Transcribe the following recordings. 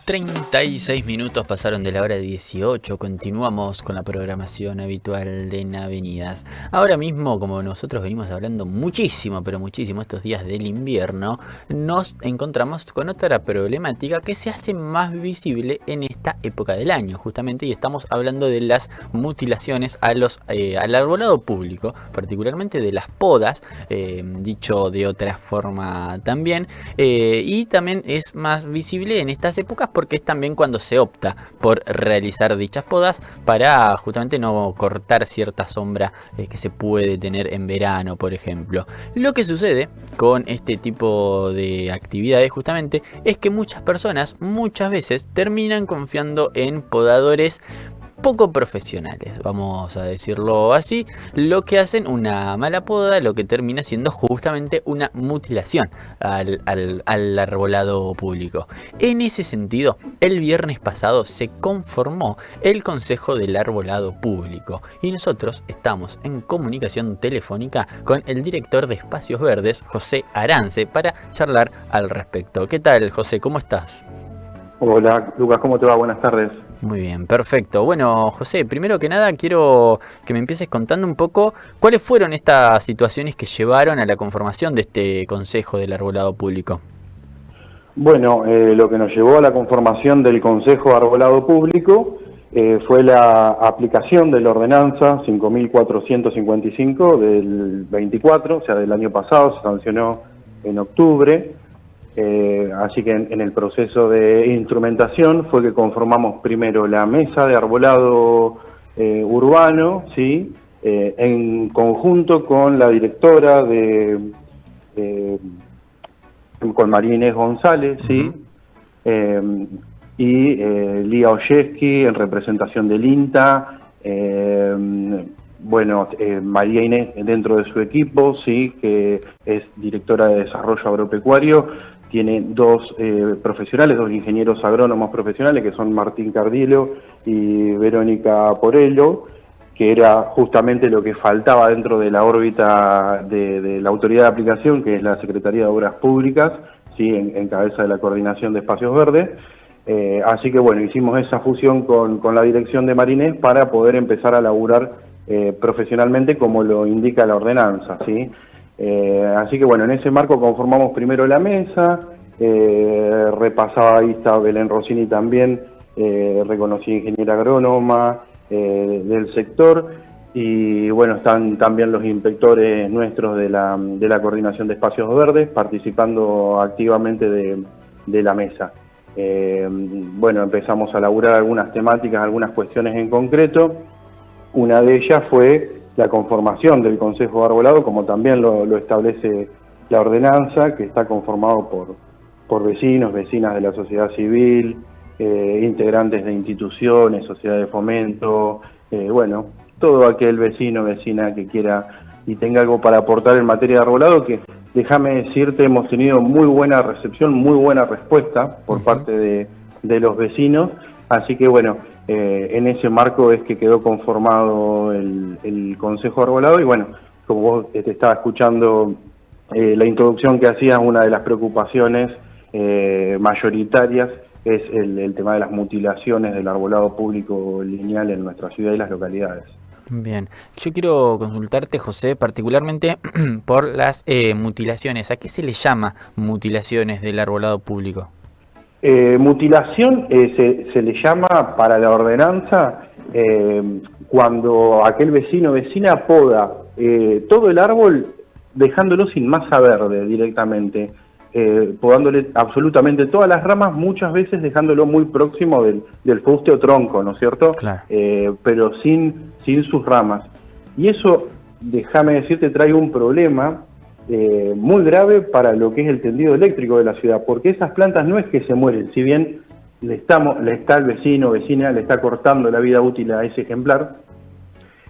36 minutos pasaron de la hora 18, continuamos con la programación habitual de En Avenidas. Ahora mismo, como nosotros venimos hablando muchísimo, pero muchísimo estos días del invierno, nos encontramos con otra problemática que se hace más visible en esta época del año, justamente, y estamos hablando de las mutilaciones al arbolado público, particularmente de las podas, dicho de otra forma también, y también es más visible en estas épocas porque es también cuando se opta por realizar dichas podas para justamente no cortar cierta sombra que se puede tener en verano, por ejemplo. Lo que sucede con este tipo de actividades justamente es que muchas personas muchas veces terminan confiando en podadores poco profesionales, vamos a decirlo así, lo que hacen una mala poda, lo que termina siendo justamente una mutilación al arbolado público. En ese sentido, el viernes pasado se conformó el Consejo del Arbolado Público y nosotros estamos en comunicación telefónica con el director de Espacios Verdes, José Arance, para charlar al respecto. ¿Qué tal, José? ¿Cómo estás? Hola, Lucas, ¿cómo te va? Buenas tardes. Muy bien, perfecto. Bueno, José, primero que nada quiero que me empieces contando un poco cuáles fueron estas situaciones que llevaron a la conformación de este Consejo del Arbolado Público. Bueno, lo que nos llevó a la conformación del Consejo Arbolado Público fue la aplicación de la ordenanza 5.455 del 24, o sea, del año pasado, se sancionó en octubre. Así que en el proceso de instrumentación fue que conformamos primero la mesa de arbolado urbano, ¿sí? En conjunto con la directora con María Inés González, ¿sí? Y Lía Olleski en representación del INTA, María Inés dentro de su equipo, sí, que es directora de desarrollo agropecuario. Tiene dos profesionales, dos ingenieros agrónomos profesionales, que son Martín Cardilo y Verónica Porello, que era justamente lo que faltaba dentro de la órbita de la autoridad de aplicación, que es la Secretaría de Obras Públicas, ¿sí? en cabeza de la Coordinación de Espacios Verdes. Así que bueno, hicimos esa fusión con la dirección de Marinés para poder empezar a laburar profesionalmente como lo indica la ordenanza, ¿sí? Así que bueno, en ese marco conformamos primero la mesa, repasaba ahí está Belén Rossini también, reconocida ingeniera agrónoma del sector, y bueno, están también los inspectores nuestros de la Coordinación de Espacios Verdes participando activamente de la mesa. Bueno, empezamos a laburar algunas temáticas, algunas cuestiones en concreto. Una de ellas fue la conformación del Consejo de Arbolado, como también lo establece la ordenanza, que está conformado por vecinos, vecinas de la sociedad civil, integrantes de instituciones, sociedades de fomento, bueno, todo aquel vecino, vecina que quiera y tenga algo para aportar en materia de arbolado, que déjame decirte, hemos tenido muy buena recepción, muy buena respuesta por parte de los vecinos, así que bueno, en ese marco es que quedó conformado el Consejo Arbolado. Y bueno, como vos te estaba escuchando la introducción que hacías, una de las preocupaciones mayoritarias es el tema de las mutilaciones del arbolado público lineal en nuestra ciudad y las localidades. Bien, yo quiero consultarte, José, particularmente por las mutilaciones. ¿A qué se le llama mutilaciones del arbolado público? Mutilación se le llama para la ordenanza cuando aquel vecino o vecina poda todo el árbol dejándolo sin masa verde directamente, podándole absolutamente todas las ramas, muchas veces dejándolo muy próximo del fuste o tronco, ¿no es cierto? Claro. Pero sin sus ramas. Y eso, déjame decirte, trae un problema muy grave para lo que es el tendido eléctrico de la ciudad, porque esas plantas no es que se mueren, si bien le está el vecino o vecina, le está cortando la vida útil a ese ejemplar,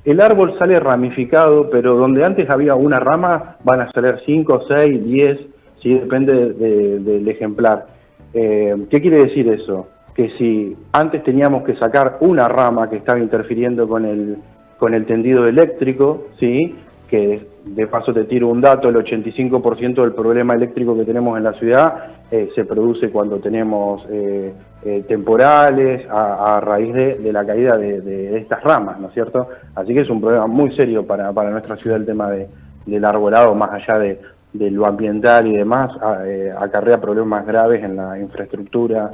el árbol sale ramificado, pero donde antes había una rama van a salir 5, 6, 10, ¿sí? Depende del ejemplar. ¿Qué quiere decir eso? Que si antes teníamos que sacar una rama que estaba interfiriendo con el tendido eléctrico, ¿sí? que de paso te tiro un dato, el 85% del problema eléctrico que tenemos en la ciudad se produce cuando tenemos temporales a raíz de la caída de estas ramas, ¿no es cierto? Así que es un problema muy serio para nuestra ciudad el tema del arbolado, más allá de lo ambiental y demás, acarrea problemas graves en la infraestructura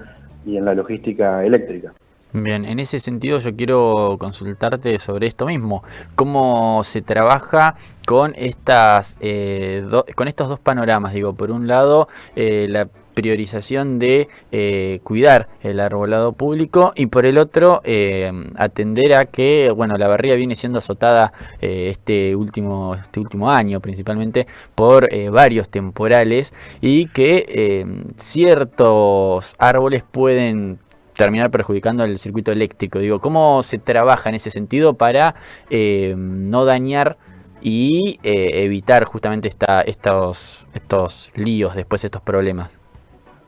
y en la logística eléctrica. Bien, en ese sentido yo quiero consultarte sobre esto mismo. ¿Cómo se trabaja con con estos dos panoramas? Digo, por un lado, la priorización de cuidar el arbolado público y por el otro, atender a que, bueno, la barría viene siendo azotada este último año principalmente por varios temporales y que ciertos árboles pueden terminar perjudicando el circuito eléctrico. Digo, ¿cómo se trabaja en ese sentido para no dañar y evitar justamente estos líos después, estos problemas?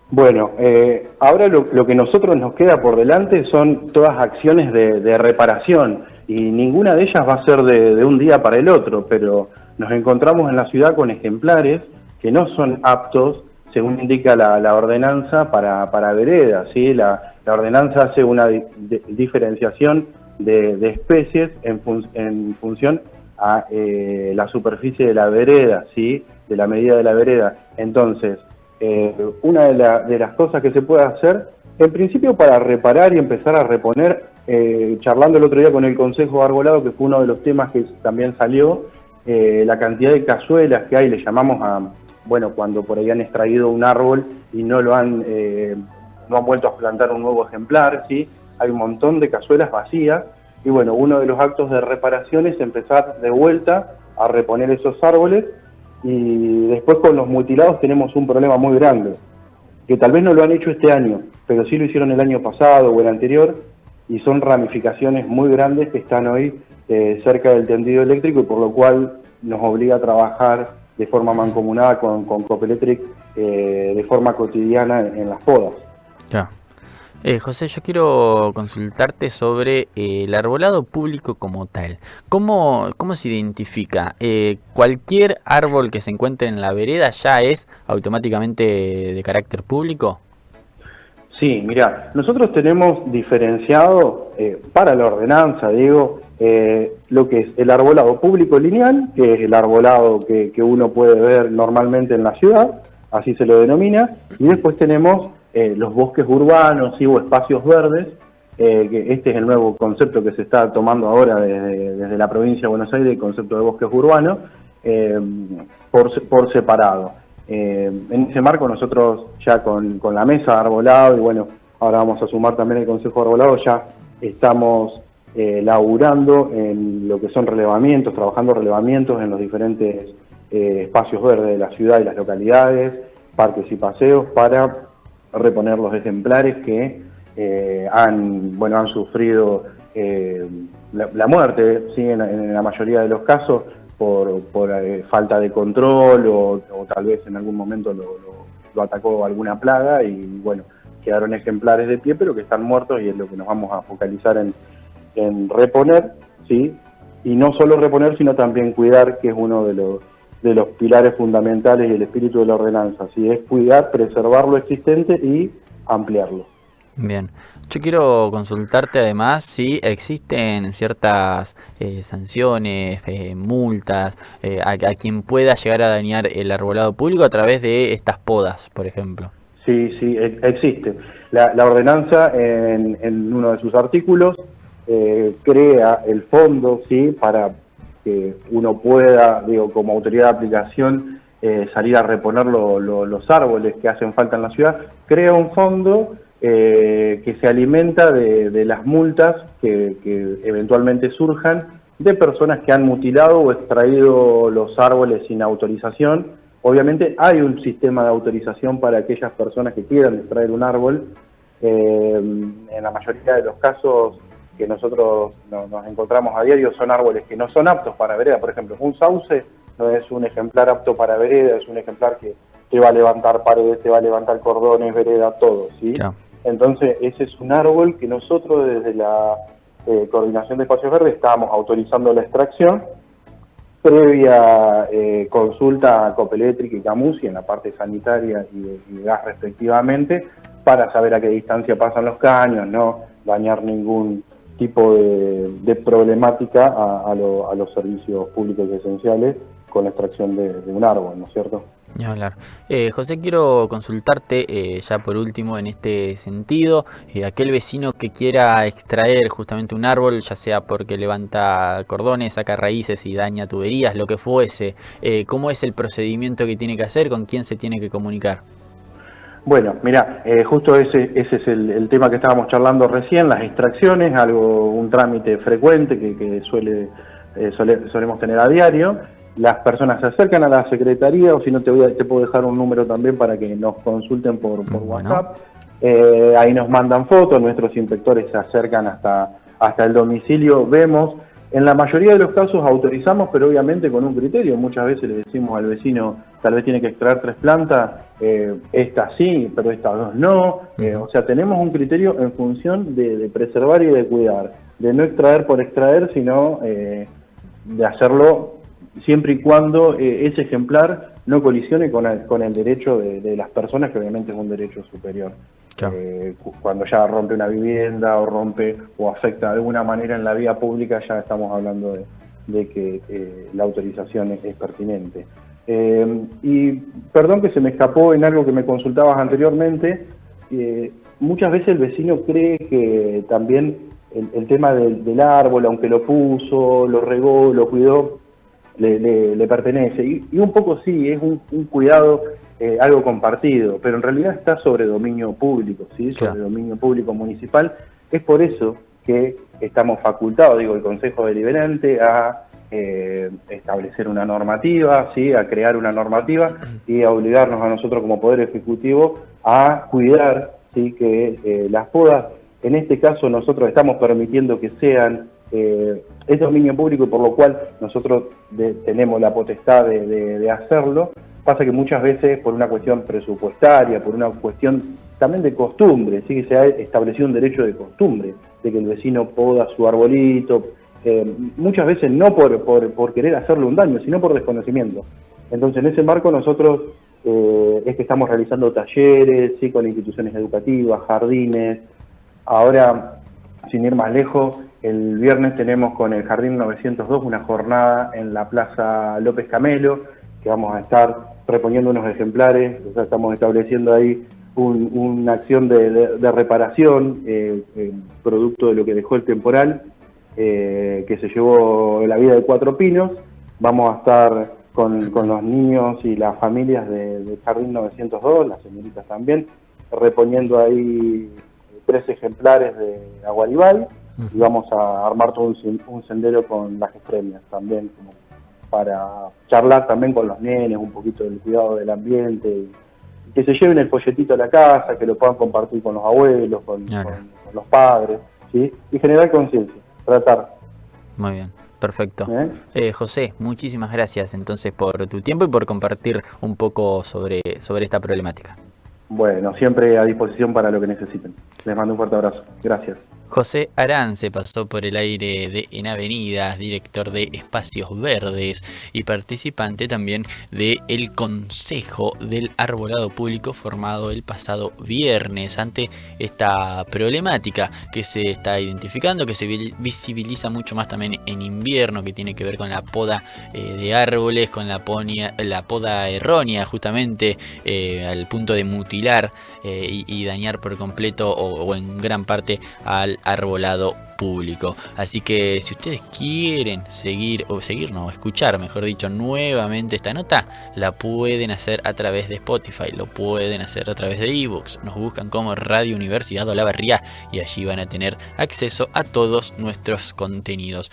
Bueno, ahora lo que nosotros nos queda por delante son todas acciones de reparación y ninguna de ellas va a ser de un día para el otro, pero nos encontramos en la ciudad con ejemplares que no son aptos, según indica la ordenanza, para veredas, ¿sí? La ordenanza hace una diferenciación de especies en función a la superficie de la vereda, ¿sí? De la medida de la vereda. Entonces, una de las cosas que se puede hacer, en principio para reparar y empezar a reponer, charlando el otro día con el Consejo de Arbolado, que fue uno de los temas que también salió, la cantidad de cazuelas que hay, le llamamos bueno, cuando por ahí han extraído un árbol y no han vuelto a plantar un nuevo ejemplar, ¿sí? Hay un montón de cazuelas vacías y bueno, uno de los actos de reparación es empezar de vuelta a reponer esos árboles y después con los mutilados tenemos un problema muy grande, que tal vez no lo han hecho este año, pero sí lo hicieron el año pasado o el anterior y son ramificaciones muy grandes que están hoy cerca del tendido eléctrico y por lo cual nos obliga a trabajar de forma mancomunada con Copelectric de forma cotidiana en las podas. Ya. José, yo quiero consultarte sobre el arbolado público como tal. ¿Cómo se identifica? ¿Cualquier árbol que se encuentre en la vereda ya es automáticamente de carácter público? Sí, mira, nosotros tenemos diferenciado para la ordenanza, digo, lo que es el arbolado público lineal, que es el arbolado que uno puede ver normalmente en la ciudad, así se lo denomina, y después tenemos los bosques urbanos, ¿sí? O espacios verdes, que este es el nuevo concepto que se está tomando ahora desde la provincia de Buenos Aires, el concepto de bosques urbanos, por separado. En ese marco nosotros ya con la mesa de arbolado, y bueno, ahora vamos a sumar también el Consejo de Arbolado, ya estamos laburando en lo que son relevamientos, trabajando relevamientos en los diferentes espacios verdes de la ciudad y las localidades, parques y paseos, para reponer los ejemplares que han sufrido la muerte, ¿sí? En la mayoría de los casos por falta de control o tal vez en algún momento lo atacó alguna plaga y bueno, quedaron ejemplares de pie pero que están muertos y es lo que nos vamos a focalizar en reponer, ¿sí? Y no solo reponer sino también cuidar, que es uno de los pilares fundamentales y el espíritu de la ordenanza, ¿sí? Es cuidar, preservar lo existente y ampliarlo. Bien, yo quiero consultarte además si existen ciertas sanciones, multas a quien pueda llegar a dañar el arbolado público a través de estas podas, por ejemplo. Sí, existe. La ordenanza en uno de sus artículos crea el fondo, ¿sí? Para que uno pueda, digo, como autoridad de aplicación, salir a reponer los árboles que hacen falta en la ciudad. Crea un fondo que se alimenta de las multas que eventualmente surjan de personas que han mutilado o extraído los árboles sin autorización. Obviamente hay un sistema de autorización para aquellas personas que quieran extraer un árbol. En la mayoría de los casos que nosotros nos encontramos a diario son árboles que no son aptos para vereda. Por ejemplo, un sauce no es un ejemplar apto para vereda, es un ejemplar que te va a levantar paredes, te va a levantar cordones, vereda, todo, ¿sí? Claro. Entonces, ese es un árbol que nosotros desde la Coordinación de Espacios Verdes estábamos autorizando la extracción, previa consulta a Copelétrica y Camusi en la parte sanitaria y de gas respectivamente, para saber a qué distancia pasan los caños, no dañar ningún tipo de problemática a los servicios públicos y esenciales con la extracción de un árbol, ¿no es cierto? Ni hablar. José, quiero consultarte ya por último en este sentido, aquel vecino que quiera extraer justamente un árbol, ya sea porque levanta cordones, saca raíces y daña tuberías, lo que fuese, ¿cómo es el procedimiento que tiene que hacer? ¿Con quién se tiene que comunicar? Bueno, mira, justo ese es el tema que estábamos charlando recién, las extracciones, un trámite frecuente que solemos tener a diario. Las personas se acercan a la secretaría, o si no te puedo dejar un número también para que nos consulten por WhatsApp. Ahí nos mandan fotos, nuestros inspectores se acercan hasta el domicilio, vemos. En la mayoría de los casos autorizamos, pero obviamente con un criterio. Muchas veces le decimos al vecino, tal vez tiene que extraer 3 plantas, esta sí, pero estas 2 no. O sea, tenemos un criterio en función de preservar y de cuidar, de no extraer por extraer, sino de hacerlo siempre y cuando ese ejemplar no colisione con el derecho de las personas, que obviamente es un derecho superior. Claro. Cuando ya rompe una vivienda o afecta de alguna manera en la vía pública, ya estamos hablando de que la autorización es pertinente. Y perdón que se me escapó en algo que me consultabas anteriormente, muchas veces el vecino cree que también el tema del árbol, aunque lo puso, lo regó, lo cuidó, le pertenece, y un poco sí, es un cuidado, algo compartido, pero en realidad está sobre dominio público, ¿sí? Claro. Sobre dominio público municipal. Es por eso que estamos facultados, el Consejo Deliberante, a establecer una normativa, ¿sí? A crear una normativa y a obligarnos a nosotros como Poder Ejecutivo a cuidar, ¿sí? Que las podas, en este caso nosotros estamos permitiendo que sean es dominio público, y por lo cual nosotros tenemos la potestad de hacerlo. Pasa que muchas veces por una cuestión presupuestaria, por una cuestión también de costumbre, sí, que se ha establecido un derecho de costumbre, de que el vecino poda su arbolito, muchas veces no por querer hacerle un daño, sino por desconocimiento. Entonces, en ese marco nosotros es que estamos realizando talleres, sí, con instituciones educativas, jardines. Ahora, sin ir más lejos, el viernes tenemos con el Jardín 902 una jornada en la Plaza López Camelo, que vamos a estar reponiendo unos ejemplares. O sea, estamos estableciendo ahí una acción de reparación, producto de lo que dejó el temporal, que se llevó la vida de 4 pinos. Vamos a estar con los niños y las familias del Jardín 902, las señoritas también, reponiendo ahí 3 ejemplares de Aguaribay. Y vamos a armar todo un sendero con las extremias también, como para charlar también con los nenes un poquito del cuidado del ambiente, y que se lleven el folletito a la casa, que lo puedan compartir con los abuelos, con los padres, ¿sí? Y generar conciencia, tratar. Muy bien, perfecto. José, muchísimas gracias entonces por tu tiempo y por compartir un poco sobre esta problemática. Bueno, siempre a disposición para lo que necesiten. Les mando un fuerte abrazo. Gracias. José Arance pasó por el aire de En Avenidas, director de Espacios Verdes y participante también del Consejo del Arbolado Público formado el pasado viernes ante esta problemática que se está identificando, que se visibiliza mucho más también en invierno, que tiene que ver con la poda de árboles, con la poda errónea justamente, al punto de mutilar y dañar por completo o en gran parte al arbolado público. Así que si ustedes quieren escuchar, mejor dicho, nuevamente esta nota, la pueden hacer a través de Spotify, lo pueden hacer a través de ebooks. Nos buscan como Radio Universidad Olavarría y allí van a tener acceso a todos nuestros contenidos.